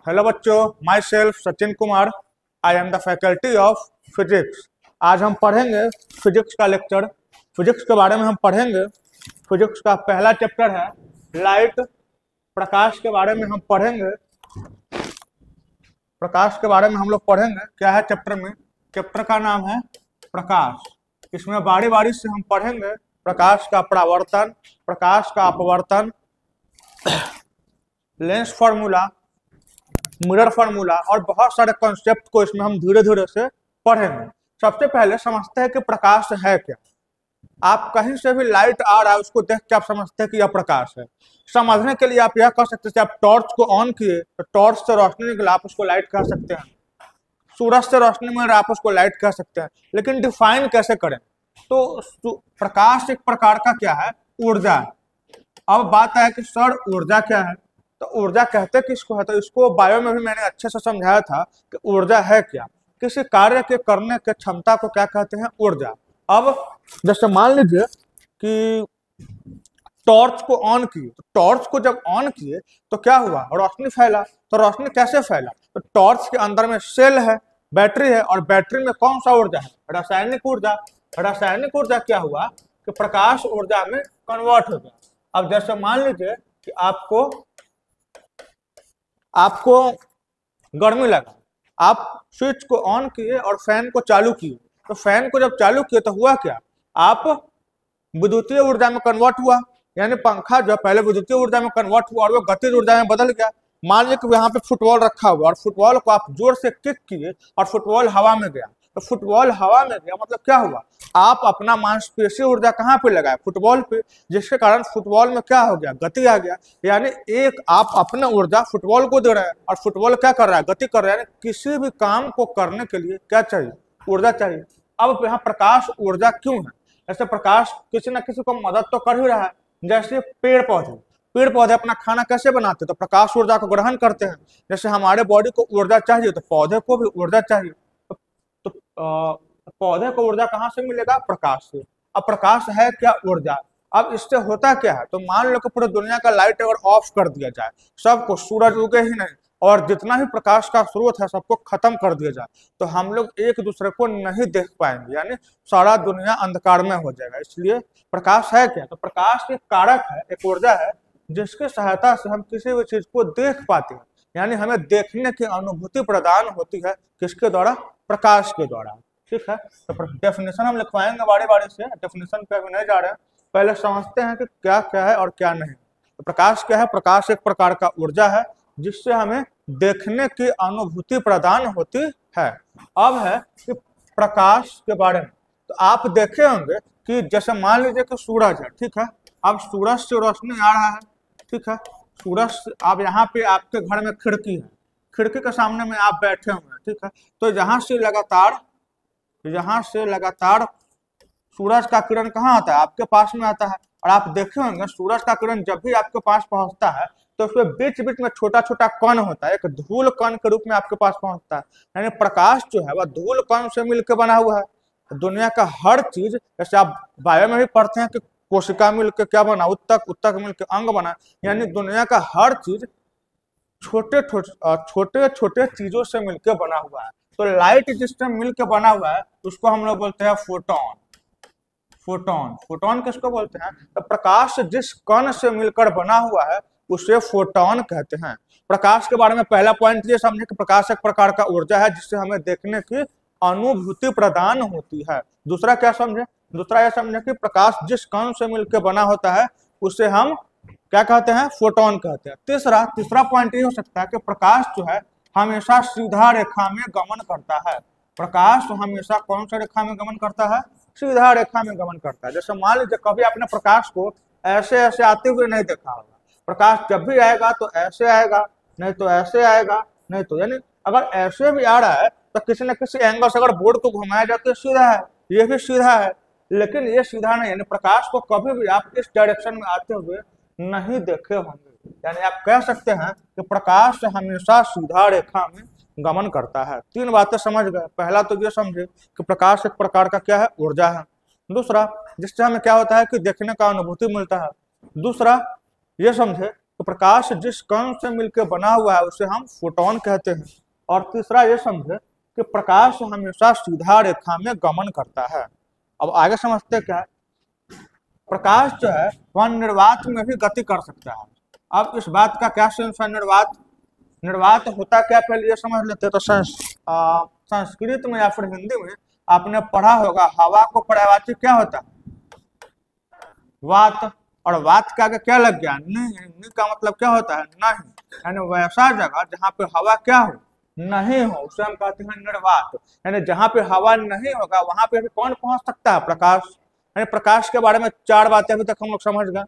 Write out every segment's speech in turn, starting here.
Hello बच्चों, my self Sachin Kumar. I am the faculty of physics. आज हम पढ़ेंगे फिजिक्स का लेक्चर। फिजिक्स के बारे में हम पढ़ेंगे। फिजिक्स का पहला चैप्टर है लाइट। प्रकाश के बारे में हम पढ़ेंगे। प्रकाश के बारे में हम लोग पढ़ेंगे। क्या है चैप्टर में? चैप्टर का नाम है प्रकाश। इसमें बारी बारी से हम पढ़ेंगे प्रकाश का परावर्तन, प्रकाश का अपवर्तन, लेंस फार्मूला, मिरर फार्मूला और बहुत सारे कॉन्सेप्ट को इसमें हम धीरे धीरे से पढ़ेंगे। सबसे पहले समझते हैं कि प्रकाश है क्या। आप कहीं से भी लाइट आ रहा है उसको देख के आप समझते हैं कि यह प्रकाश है। समझने के लिए आप यह कह सकते हैं, आप टॉर्च को ऑन किए तो टॉर्च से रोशनी निकला, आप उसको लाइट कह सकते हैं। सूरज से रोशनी मिल रहा है, आप उसको लाइट कह सकते हैं। लेकिन डिफाइन कैसे करें? तो प्रकाश एक प्रकार का क्या है? ऊर्जा। अब बात है कि सर ऊर्जा क्या है? तो ऊर्जा कहते किसको है? तो इसको बायो में भी मैंने अच्छे से समझाया था कि ऊर्जा है क्या। किसी कार्य के करने के क्षमता को क्या कहते हैं? ऊर्जा। अब जैसे मान लीजिए कि टॉर्च को ऑन किए, तो टॉर्च को जब ऑन किए तो क्या हुआ? रोशनी फैला। तो रोशनी कैसे फैला? तो टॉर्च के अंदर में सेल है, बैटरी है, और बैटरी में कौन सा ऊर्जा है? रासायनिक ऊर्जा। रासायनिक ऊर्जा क्या हुआ कि प्रकाश ऊर्जा में कन्वर्ट हो गया। अब जैसे मान लीजिए कि आपको गर्मी लगा, आप स्विच को ऑन किए और फैन को चालू किए। तो फैन को जब चालू किए तो हुआ क्या? आप विद्युतीय ऊर्जा में कन्वर्ट हुआ, यानी पंखा जो पहले विद्युतीय ऊर्जा में कन्वर्ट हुआ और वो गतिज ऊर्जा में बदल गया। मान लीजिए कि यहाँ पे फुटबॉल रखा हुआ और फुटबॉल को आप जोर से किक किए और फुटबॉल हवा में गया। तो फुटबॉल हवा में गया मतलब क्या हुआ? आप अपना मांसपेशीय ऊर्जा कहाँ पे लगाए? फुटबॉल पे, जिसके कारण फुटबॉल में क्या हो गया? गति आ गया। यानी एक आप अपना ऊर्जा फुटबॉल को दे रहे हैं और फुटबॉल क्या कर रहा है? गति कर रहा है। यानी किसी भी काम को करने के लिए क्या चाहिए? ऊर्जा चाहिए। अब यहाँ प्रकाश ऊर्जा क्यों है? ऐसे प्रकाश किसी न किसी को मदद तो कर ही रहा है। जैसे पेड़ पौधे अपना खाना कैसे बनाते हैं? तो प्रकाश ऊर्जा को ग्रहण करते हैं। जैसे हमारे बॉडी को ऊर्जा चाहिए तो पौधे को भी ऊर्जा चाहिए। तो पौधे को ऊर्जा कहाँ से मिलेगा? प्रकाश से। अब प्रकाश है क्या? ऊर्जा। अब इससे होता क्या है? तो मान लो कि पूरी दुनिया का लाइट अगर ऑफ कर दिया जाए, सबको, सूरज उगे ही नहीं और जितना भी प्रकाश का स्रोत है सबको खत्म कर दिया जाए, तो हम लोग एक दूसरे को नहीं देख पाएंगे, यानी सारा दुनिया अंधकार में हो जाएगा। इसलिए प्रकाश है क्या? तो प्रकाश एक कारक है, एक ऊर्जा है जिसकी सहायता से हम किसी भी चीज को देख पाते हैं, यानी हमें देखने की अनुभूति प्रदान होती है। किसके द्वारा? प्रकाश के द्वारा। ठीक है, तो डेफिनेशन हम लिखवाएंगे बारी बारी से। डेफिनेशन पे अभी नहीं जा रहे हैं, पहले समझते हैं कि क्या क्या है और क्या नहीं। तो प्रकाश क्या है? प्रकाश एक प्रकार का ऊर्जा है जिससे हमें देखने की अनुभूति प्रदान होती है। अब है कि प्रकाश के बारे में, तो आप देखे होंगे कि जैसे मान लीजिए कि सूरज है, ठीक है, अब सूरज से रोशनी आ रहा है, ठीक है, सूरज, आप यहाँ पे आपके घर में खिड़की है, खिड़की के सामने में आप बैठे हुए हैं, ठीक है, तो यहाँ से लगातार सूरज का किरण कहाँ आता है? आपके पास में आता है। और आप देखे होंगे सूरज का किरण जब भी आपके पास पहुंचता है तो उसमें बीच बीच में छोटा छोटा कण होता है, एक धूल कण के रूप में आपके पास पहुंचता है। यानी प्रकाश जो है वह धूल कण से मिलकर बना हुआ है। दुनिया का हर चीज, जैसे आप बायो में भी पढ़ते हैं कि कोशिका मिलकर क्या बना? उत्तक मिलकर अंग बना। यानी दुनिया का हर चीज छोटे छोटे चीजों से मिलकर बना हुआ है। तो लाइट जिससे मिलकर बना हुआ है उसको हम लोग बोलते हैं फोटोन। फोटोन किसको बोलते हैं? तो प्रकाश जिस कण से मिलकर बना हुआ है उसे फोटोन कहते हैं। प्रकाश के बारे में पहला पॉइंट ये समझे कि प्रकाश एक प्रकार का ऊर्जा है जिससे हमें देखने की अनुभूति प्रदान होती है। दूसरा क्या समझे? दूसरा यह समझे कि प्रकाश जिस कण से मिलकर बना होता है उसे हम क्या कहते हैं? फोटोन कहते हैं। तीसरा पॉइंट ये हो सकता है कि प्रकाश जो है हमेशा सीधा रेखा में गमन करता है। प्रकाश हमेशा कौन सा रेखा में गमन करता है? सीधा रेखा में गमन करता है। जैसे मान लीजिए कभी आपने प्रकाश को ऐसे ऐसे आते हुए नहीं देखा होगा। प्रकाश जब भी आएगा तो ऐसे आएगा, नहीं तो ऐसे आएगा, नहीं तो, यानी अगर ऐसे भी आ रहा है तो किसी न किसी एंगल से अगर बोर्ड को घुमाया जाए तो सीधा है, ये भी सीधा है, लेकिन ये सीधा नहीं। यानी प्रकाश को कभी भी आप इस डायरेक्शन में आते हुए नहीं देखे होंगे। यानी आप कह सकते हैं कि प्रकाश हमेशा सीधा रेखा में गमन करता है। तीन बातें समझ गए। पहला तो ये समझे कि प्रकाश एक प्रकार का क्या है? ऊर्जा है। दूसरा, जिससे हमें क्या होता है कि देखने का अनुभूति मिलता है। दूसरा ये समझे कि तो प्रकाश जिस कण से मिलकर बना हुआ है उसे हम फोटोन कहते हैं। और तीसरा ये समझे कि प्रकाश हमेशा सीधा रेखा में गमन करता है। अब आगे समझते क्या है, प्रकाश जो है वह निर्वात में भी गति कर सकता है। अब इस बात का क्या सेंस है, निर्वात होता क्या, पहले ये समझ लेते हैं। तो संस्कृत में या फिर हिंदी में आपने पढ़ा होगा, हवा को पर्यायवाची क्या होता है, वात। और वात का आगे क्या लग गया, नहीं का मतलब क्या होता है, नहीं। यानी वैसा जगह जहाँ पे हवा क्या हो, नहीं हो, उसे हम कहते हैं निर्वात। यानी जहाँ पे हवा नहीं होगा वहां पे भी कौन पहुंच सकता है, प्रकाश। यानी प्रकाश के बारे में 4 बातें अभी तक हम लोग समझ गए।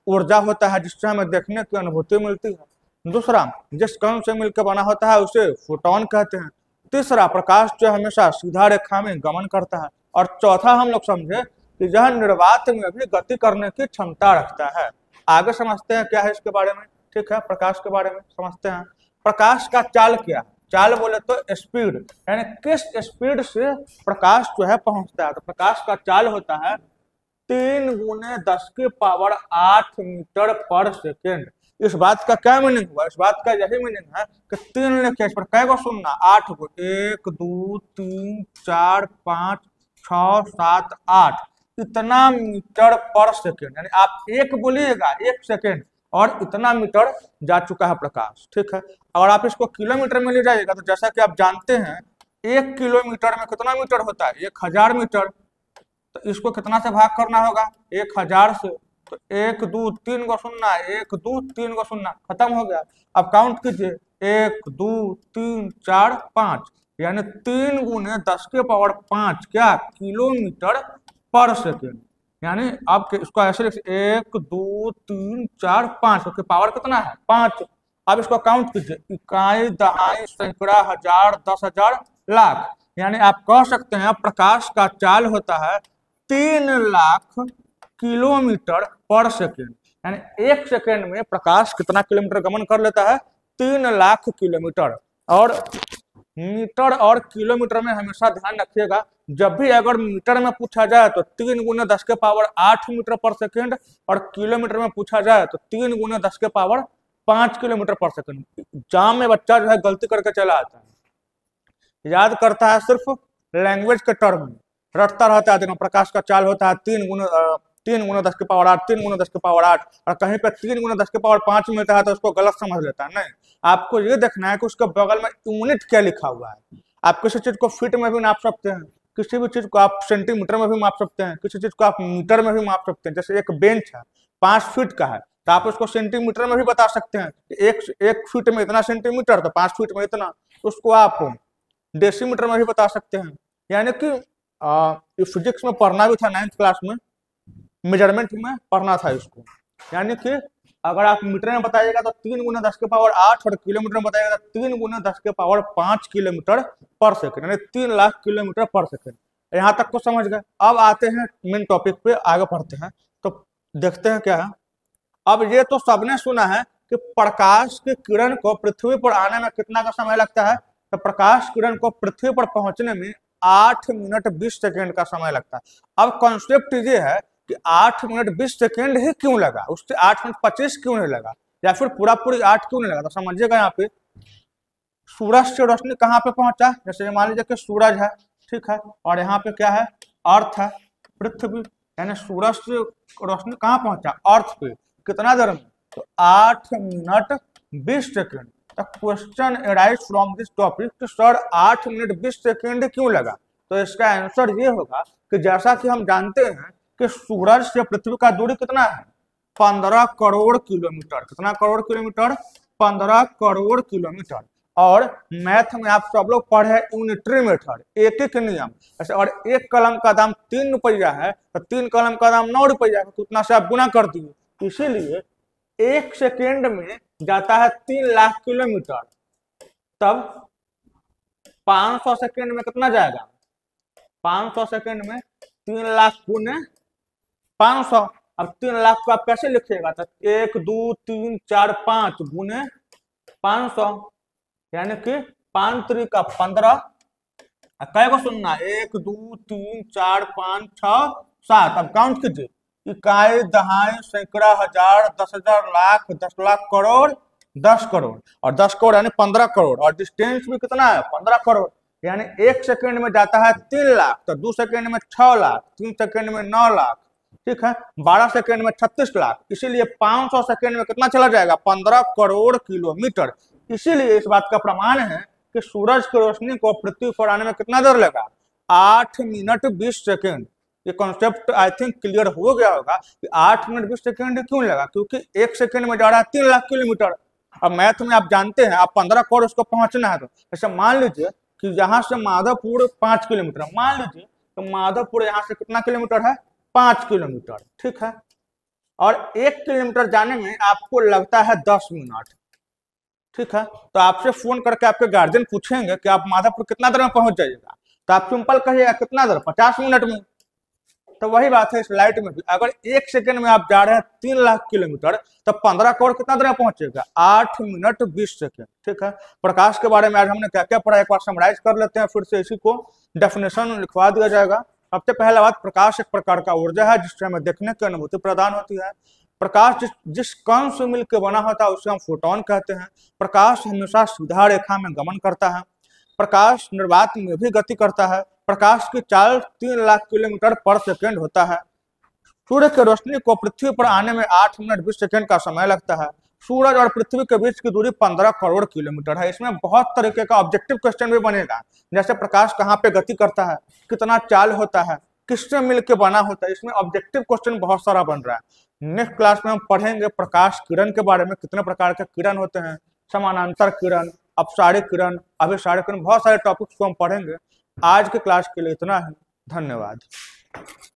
ऊर्जा होता है जिससे हमें देखने की अनुभूति मिलती है। दूसरा, जिस कण से मिलकर बना होता है उसे फोटोन कहते हैं। तीसरा, प्रकाश जो हमेशा सीधा रेखा में गमन करता है। और चौथा हम लोग समझे कि यह निर्वात में भी गति करने की क्षमता रखता है। आगे समझते हैं क्या है इसके बारे में। ठीक है, प्रकाश के बारे में समझते हैं। प्रकाश का चाल क्या है, चाल बोले तो स्पीड, यानी किस स्पीड से प्रकाश जो है पहुंचता है। तो प्रकाश का चाल होता है 3 × 10⁸ मीटर पर सेकेंड। इस बात का क्या मीनिंग हुआ, इस बात का यही मीनिंग है कि 3 लिखे, इस पर कै गो सुनना, 8 गो, 1 2 3 4 5 6 7 8, इतना मीटर पर सेकेंड। यानी आप एक बोलिएगा 1 सेकेंड और इतना मीटर जा चुका है प्रकाश। ठीक है, अगर आप इसको किलोमीटर में ले जाइएगा तो जैसा कि आप जानते हैं 1 किलोमीटर में कितना मीटर होता है, 1000 मीटर। तो इसको कितना से भाग करना होगा, 1000 से। तो 1 2 3 को सुनना, 1 2 3 को सुनना, खत्म हो गया। अब काउंट कीजिए, 1 2 3 4 5, यानी 3 × 10⁵ क्या, किलोमीटर पर सेकेंड। यानी आप इसको ऐसे लिख, 1 2 3 4 5, उसकी पावर कितना है, 5। अब इसको काउंट कीजिए, इकाई, दहाई, सैकड़ा, हजार, 10,000, लाख। यानी आप कह सकते हैं प्रकाश का चाल होता है 3 लाख किलोमीटर पर सेकेंड। यानी 1 सेकेंड में प्रकाश कितना किलोमीटर गमन कर लेता है, 3 लाख किलोमीटर। और मीटर और किलोमीटर में हमेशा ध्यान रखिएगा, जब भी अगर मीटर में पूछा जाए तो 3 × 10⁸ मीटर पर सेकेंड, और किलोमीटर में पूछा जाए तो 3 × 10⁵ किलोमीटर पर सेकेंड। एग्जाम में बच्चा जो है गलती करके चला आता है, याद करता है सिर्फ लैंग्वेज के टर्म में, रटता रहता है। देखो प्रकाश का चाल होता है 3 × 10⁸, 3 × 10⁸, और कहीं पे 3 × 10⁵ मिलता है तो उसको गलत समझ लेता है। नहीं, आपको ये देखना है कि उसके बगल में यूनिट क्या लिखा हुआ है। आप किसी चीज को फीट में भी नाप सकते हैं, किसी भी चीज को आप सेंटीमीटर में भी माप सकते हैं, किसी चीज को आप मीटर में भी माप सकते हैं। जैसे एक बेंच है 5 फीट का है तो आप उसको सेंटीमीटर में भी बता सकते हैं, एक फीट में इतना सेंटीमीटर, तो 5 फीट में इतना। उसको आप डेसीमीटर में भी बता सकते हैं। यानी कि फिजिक्स में पढ़ना भी था 9th क्लास में, मेजरमेंट में पढ़ना था इसको। यानी कि अगर आप मीटर में बताइएगा तो 3 × 10⁸, और किलोमीटर में बताइएगा तो 3 × 10⁵ किलोमीटर पर सेकेंड, यानी 3 लाख किलोमीटर पर सेकेंड। यहाँ तक तो समझ गए। अब आते हैं मेन टॉपिक पे, आगे पढ़ते हैं। तो देखते हैं क्या है। अब ये तो सबने सुना है कि प्रकाश की किरण को पृथ्वी पर आने में कितना का समय लगता है। तो प्रकाश किरण को पृथ्वी पर पहुंचने में 8 मिनट 20 सेकेंड का समय लगता है। अब कॉन्सेप्ट ये है कि 8 मिनट 20 सेकेंड ही क्यों लगा, उससे 8 मिनट 25 क्यों नहीं लगा, या फिर पूरी 8 क्यों नहीं लगा। तो समझिएगा, यहाँ पे सूरज से रोशनी कहाँ पे पहुंचा, जैसे मान लीजिए कि सूरज है, ठीक है, और यहाँ पे क्या है, अर्थ है, पृथ्वी। यानी सूरज से रोशनी कहाँ पहुंचा, अर्थ पे, कितना देर में, तो 8 minute 20 second. The question arise from this topic कि सर 8 मिनट 20 सेकेंड क्यों लगा। तो इसका आंसर ये होगा कि जैसा कि हम जानते हैं कि सूरज से पृथ्वी का दूरी कितना है, 15 करोड़ किलोमीटर। कितना करोड़ किलोमीटर, 15 करोड़ किलोमीटर। और मैथ में आप सब लोग पढ़े यूनिटरी मेथड, एक नियम। ऐसे और 1 कलम का दाम 3 रुपया है तो 3 कलम का दाम 9 रुपया है, तो उतना से आप गुना कर दिए। इसीलिए 1 सेकेंड में जाता है 3 लाख किलोमीटर, तब 500 सेकेंड में कितना जाएगा, 500 सेकेंड में 3 लाख गुने 500। अब 3 लाख को आप कैसे लिखिएगा, तो 1 2 3 4 5 गुने 500, यानी कि 5 3 का 15। कै को सुनना, 1 2 3 4 5 6 7। अब काउंट कीजिए, इकाई, दहाई, सैकड़ा, हजार, 10,000, लाख, 10 लाख, करोड़, 10 करोड़, और 10 करोड़ यानी 15 करोड़, और डिस्टेंस भी कितना है 15 करोड़, यानी 1 सेकेंड में जाता है 3 लाख, तो 2 सेकेंड में 6 लाख, 3 सेकेंड में 9 लाख, ठीक है, 12 सेकेंड में 36 लाख, इसीलिए 500 सेकेंड में कितना चला जाएगा 15 करोड़ किलोमीटर। इसीलिए इस बात का प्रमाण है कि सूरज की रोशनी को पृथ्वी पर आने में कितना देर लगा 8 मिनट 20 सेकेंड। ये कॉन्सेप्ट आई थिंक क्लियर हो गया होगा कि 8 मिनट 20 सेकेंड क्यों लगा, क्योंकि 1 सेकेंड में जा रहा है 3 लाख किलोमीटर। अब मैथ में आप जानते हैं, आप 15 करोड़ उसको पहुंचना है, तो जैसे मान लीजिए कि यहाँ से माधवपुर 5 किलोमीटर, मान लीजिए तो माधवपुर यहाँ से कितना किलोमीटर है 5 किलोमीटर, ठीक है, और 1 किलोमीटर जाने में आपको लगता है 10 मिनट, ठीक है, तो आपसे फोन करके आपके गार्जियन पूछेंगे कि आप माधवपुर कितना देर में पहुंच जाइएगा, तो आप सिंपल कहिएगा कितना देर 50 मिनट में। तो वही बात है इस लाइट में भी, अगर 1 सेकेंड में आप जा रहे हैं 3 लाख किलोमीटर, तो 15 करोड़ कितना देर में पहुंचेगा 8 मिनट 20 सेकेंड, ठीक है। प्रकाश के बारे में आज हमने क्या क्या पढ़ा एक बार समराइज कर लेते हैं, फिर से इसी को डेफिनेशन लिखवा दिया जाएगा। सबसे पहला बात, प्रकाश एक प्रकार का ऊर्जा है जिससे हमें देखने की अनुभूति प्रदान होती है। प्रकाश जिस कण से मिलकर बना होता है उसे हम फोटोन कहते हैं। प्रकाश हमेशा सीधा रेखा में गमन करता है। प्रकाश निर्वात में भी गति करता है। प्रकाश की चाल 3 लाख किलोमीटर पर सेकेंड होता है। सूर्य की रोशनी को पृथ्वी पर आने में 8 मिनट 20 सेकेंड का समय लगता है। सूरज और पृथ्वी के बीच की दूरी 15 करोड़ किलोमीटर है। इसमें बहुत तरीके का ऑब्जेक्टिव क्वेश्चन भी बनेगा, जैसे प्रकाश कहाँ पे गति करता है, कितना चाल होता है, किससे मिलकर बना होता है, इसमें ऑब्जेक्टिव क्वेश्चन बहुत सारा बन रहा है। नेक्स्ट क्लास में हम पढ़ेंगे प्रकाश किरण के बारे में, कितने प्रकार के किरण होते हैं, समानांतर किरण, अपसारी किरण, अभिसारी किरण, बहुत सारे टॉपिक्स को हम पढ़ेंगे। आज के क्लास के लिए इतना ही, धन्यवाद।